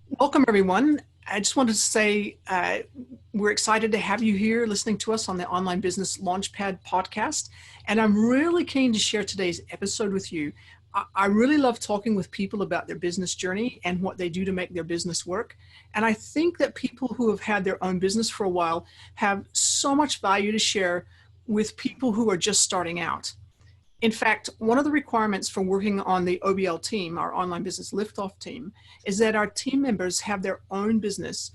Welcome, everyone. I just wanted to say we're excited to have you here listening to us on the Online Business Launchpad podcast. And I'm really keen to share today's episode with you. I really love talking with people about their business journey and what they do to make their business work. And I think that people who have had their own business for a while have so much value to share with people who are just starting out. In fact, one of the requirements for working on the OBL team, our online business liftoff team, is that our team members have their own business,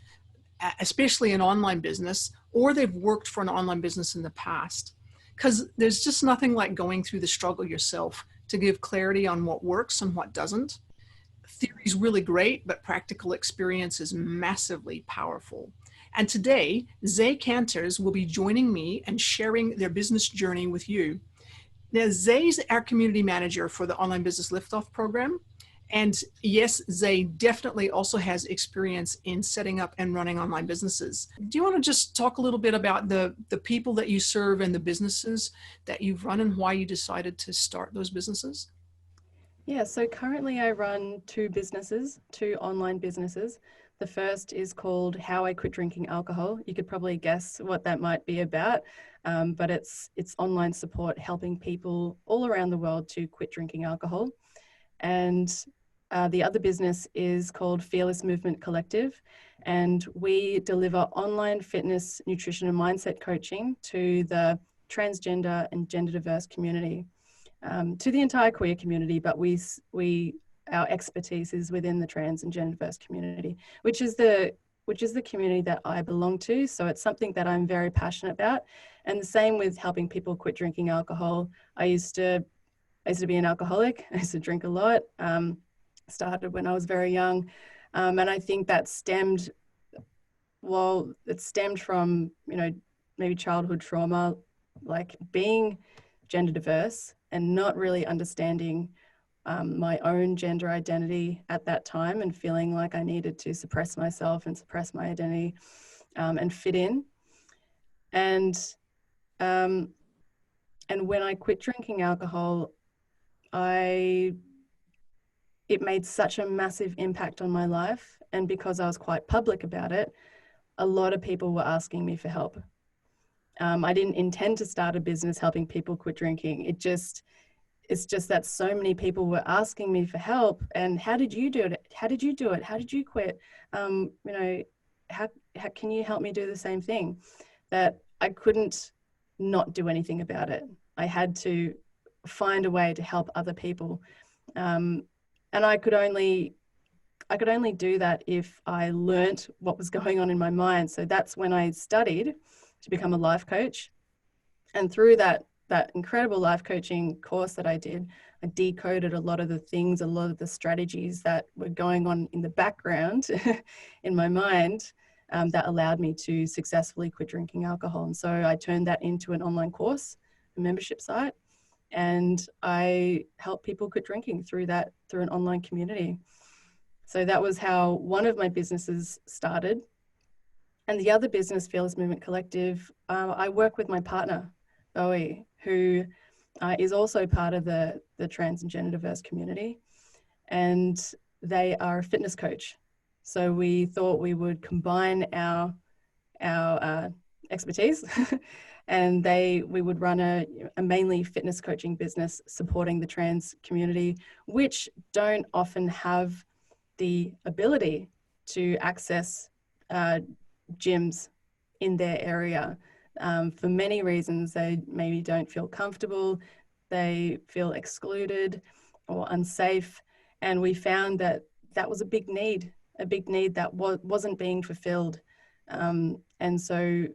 especially an online business, or they've worked for an online business in the past. Because there's just nothing like going through the struggle yourself to give clarity on what works and what doesn't. Theory is really great, but practical experience is massively powerful. And today, Zay Canters will be joining me and sharing their business journey with you. Now, Zay's our community manager for the Online Business Liftoff program. And yes, Zay definitely also has experience in setting up and running online businesses. Do you want to just talk a little bit about the people that you serve and the businesses that you've run and why you decided to start those businesses? Yeah, so currently I run two online businesses. The first is called How I Quit Drinking Alcohol. You could probably guess what that might be about, but it's online support helping people all around the world to quit drinking alcohol. And the other business is called Fearless Movement Collective, and we deliver online fitness, nutrition, and mindset coaching to the transgender and gender diverse community. To the entire queer community, but our expertise is within the trans and gender diverse community, which is the community that I belong to. So it's something that I'm very passionate about. And the same with helping people quit drinking alcohol. I used to be an alcoholic. I used to drink a lot. Started when I was very young, and I think that stemmed from maybe childhood trauma, like being gender diverse and not really understanding my own gender identity at that time, and feeling like I needed to suppress myself and suppress my identity and fit in. And when I quit drinking alcohol, it made such a massive impact on my life. And because I was quite public about it, a lot of people were asking me for help. I didn't intend to start a business helping people quit drinking. It's just that so many people were asking me for help. And how did you do it? How did you do it? How did you quit? How can you help me do the same thing? That I couldn't not do anything about it. I had to find a way to help other people. And I could only do that if I learnt what was going on in my mind. So that's when I studied to become a life coach. And through that incredible life coaching course that I did, I decoded a lot of the things, a lot of the strategies that were going on in the background in my mind that allowed me to successfully quit drinking alcohol. And so I turned that into an online course, a membership site, and I help people quit drinking through an online community. So that was how one of my businesses started. And the other business, Fearless Movement Collective, I work with my partner, Bowie, who is also part of the trans and gender diverse community. And they are a fitness coach. So we thought we would combine our expertise and we would run a mainly fitness coaching business supporting the trans community, which don't often have the ability to access gyms in their area. For many reasons. They maybe don't feel comfortable, they feel excluded or unsafe. And we found that was a big need that wasn't being fulfilled. And so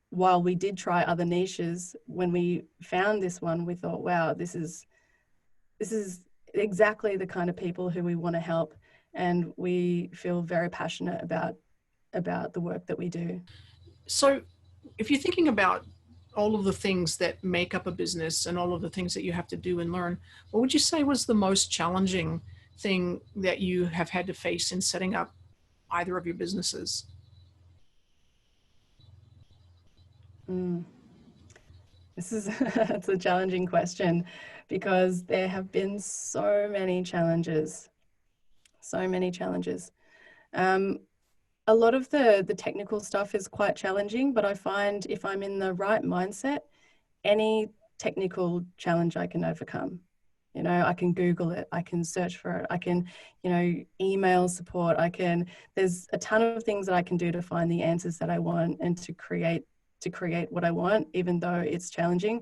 while we did try other niches, when we found this one, we thought, wow, this is exactly the kind of people who we want to help. And we feel very passionate about the work that we do. So, if you're thinking about all of the things that make up a business and all of the things that you have to do and learn, what would you say was the most challenging thing that you have had to face in setting up either of your businesses? That's a challenging question, because there have been so many challenges. A lot of the technical stuff is quite challenging, but I find if I'm in the right mindset, any technical challenge I can overcome. You know, I can Google it, I can search for it, I can, you know, email support, there's a ton of things that I can do to find the answers that I want and to create what I want, even though it's challenging.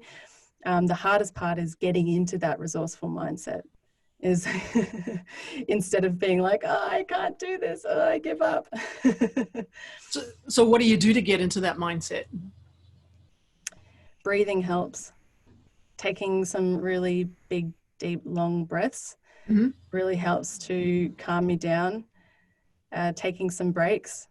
The hardest part is getting into that resourceful mindset, is instead of being like, oh, I can't do this, oh, I give up. So what do you do to get into that mindset? Breathing helps. Taking some really big, deep, long breaths really helps to calm me down. Taking some breaks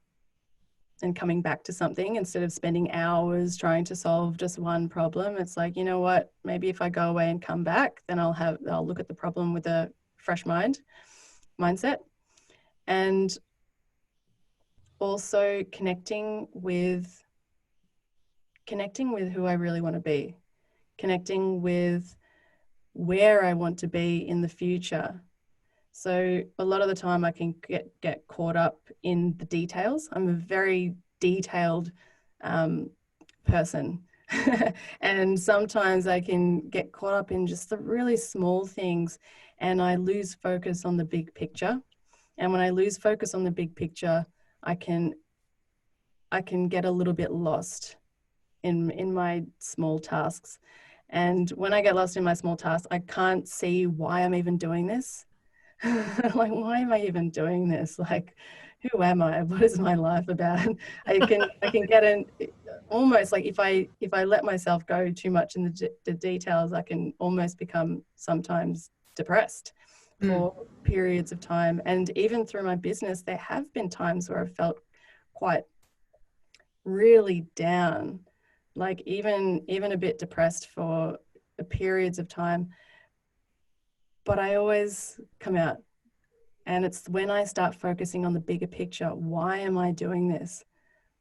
and coming back to something instead of spending hours trying to solve just one problem. It's like, you know what, maybe if I go away and come back, then I'll look at the problem with a fresh mindset. And also connecting with who I really want to be, connecting with where I want to be in the future. So a lot of the time I can get caught up in the details. I'm a very detailed person. And sometimes I can get caught up in just the really small things and I lose focus on the big picture. And when I lose focus on the big picture, I can get a little bit lost in my small tasks. And when I get lost in my small tasks, I can't see why I'm even doing this. Like, why am I even doing this? Like, who am I? What is my life about? I can get in almost like if I let myself go too much in the details, I can almost become sometimes depressed for periods of time. And even through my business, there have been times where I've felt quite really down, like even a bit depressed for periods of time. But I always come out, and it's when I start focusing on the bigger picture. Why am I doing this?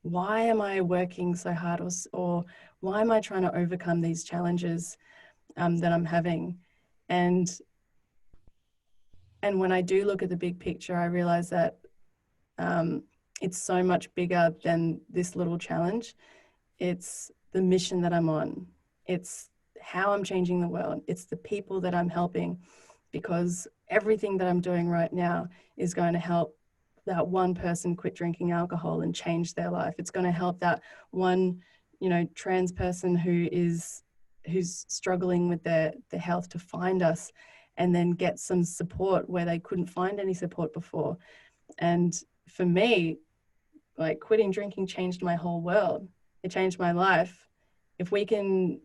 Why am I working so hard, or why am I trying to overcome these challenges that I'm having? And when I do look at the big picture, I realize that it's so much bigger than this little challenge. It's the mission that I'm on. It's how I'm changing the world. It's the people that I'm helping, because everything that I'm doing right now is going to help that one person quit drinking alcohol and change their life. It's going to help that one, you know, trans person who's struggling with their health to find us and then get some support where they couldn't find any support before. And for me, like, quitting drinking changed my whole world. It changed my life. If we can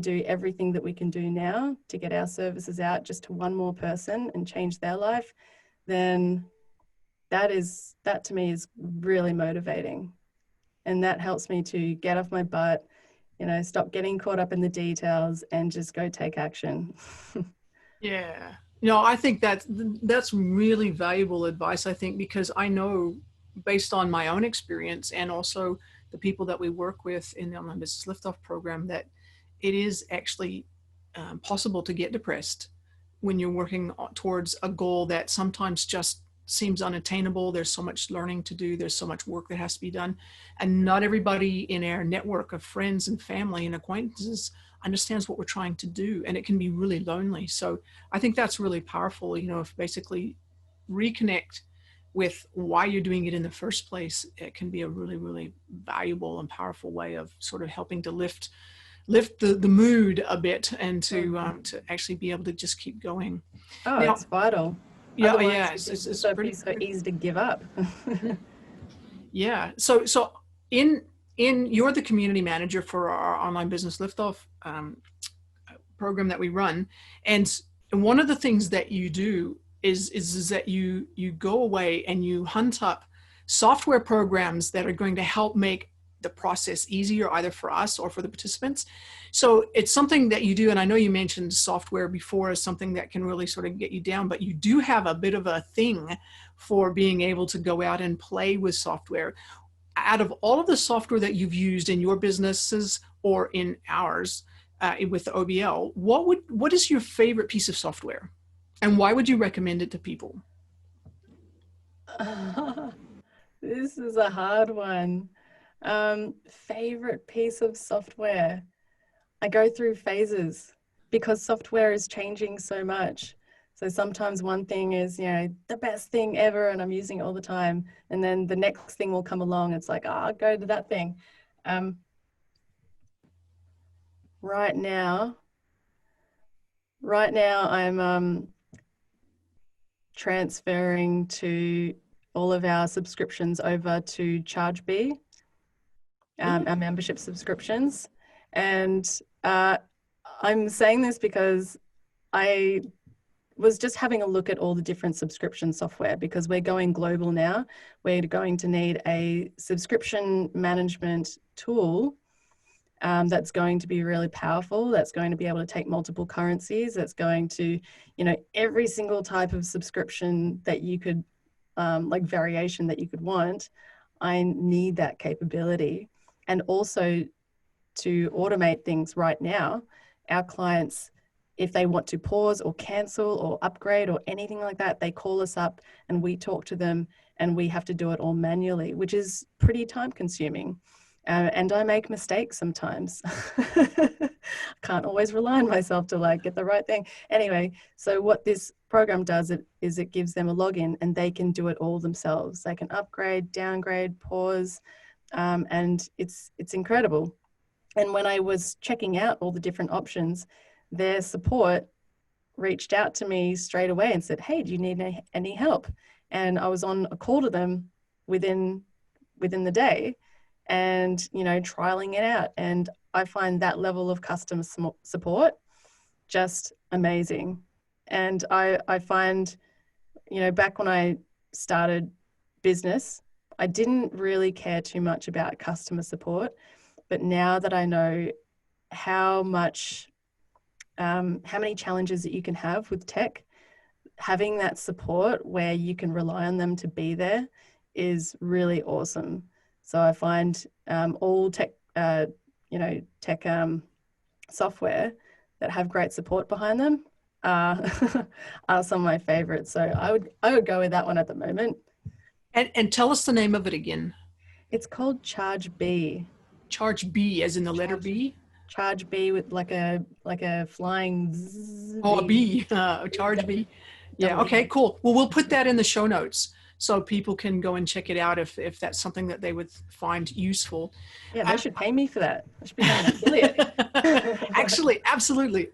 do everything that we can do now to get our services out just to one more person and change their life, then that to me is really motivating. And that helps me to get off my butt, you know, stop getting caught up in the details and just go take action. Yeah. You know, I think that's really valuable advice, I think, because I know, based on my own experience and also the people that we work with in the Online Business Liftoff program, that it is actually possible to get depressed when you're working towards a goal that sometimes just seems unattainable. There's so much learning to do. There's so much work that has to be done. And not everybody in our network of friends and family and acquaintances understands what we're trying to do. And it can be really lonely. So I think that's really powerful, you know, if basically reconnect with why you're doing it in the first place. It can be a really, really valuable and powerful way of sort of helping to lift the mood a bit and to actually be able to just keep going. Oh, now, it's vital. Yeah, otherwise, yeah, it's pretty so easy to give up. Yeah. So in you're the community manager for our Online Business Liftoff program that we run, and one of the things that you do is that you go away and you hunt up software programs that are going to help make the process easier, either for us or for the participants. So it's something that you do, and I know you mentioned software before as something that can really sort of get you down, but you do have a bit of a thing for being able to go out and play with software. Out of all of the software that you've used in your businesses or in ours with the OBL, what is your favorite piece of software, and why would you recommend it to people? This is a hard one. Favorite piece of software. I go through phases because software is changing so much. So sometimes one thing is, the best thing ever and I'm using it all the time. And then the next thing will come along. It's like, I'll go to that thing. Right now I'm transferring to all of our subscriptions over to ChargeBee, our membership subscriptions. And I'm saying this because I was just having a look at all the different subscription software, because we're going global now. We're going to need a subscription management tool that's going to be really powerful, that's going to be able to take multiple currencies, that's going to, every single type of subscription that you could, like variation that you could want. I need that capability. And also to automate things right now, our clients, if they want to pause or cancel or upgrade or anything like that, they call us up and we talk to them, and we have to do it all manually, which is pretty time consuming. And I make mistakes sometimes. I can't always rely on myself to get the right thing. Anyway, so what this program does is it gives them a login and they can do it all themselves. They can upgrade, downgrade, pause, and it's incredible. And when I was checking out all the different options, their support reached out to me straight away and said, hey, do you need any help? And I was on a call to them within the day and, trialing it out. And I find that level of customer support just amazing. And I find, back when I started business, I didn't really care too much about customer support. But now that I know how many challenges that you can have with tech, having that support where you can rely on them to be there is really awesome. So I find all tech, tech software that have great support behind them are some of my favorites. So I would go with that one at the moment. And tell us the name of it again. It's called ChargeBee. ChargeBee, as in the letter B? ChargeBee with like a flying zzz. Oh, a bee. ChargeBee. Yeah. Okay, cool. Well, we'll put that in the show notes so people can go and check it out if that's something that they would find useful. Yeah, they should pay me for that. I should be an affiliate. Actually, absolutely.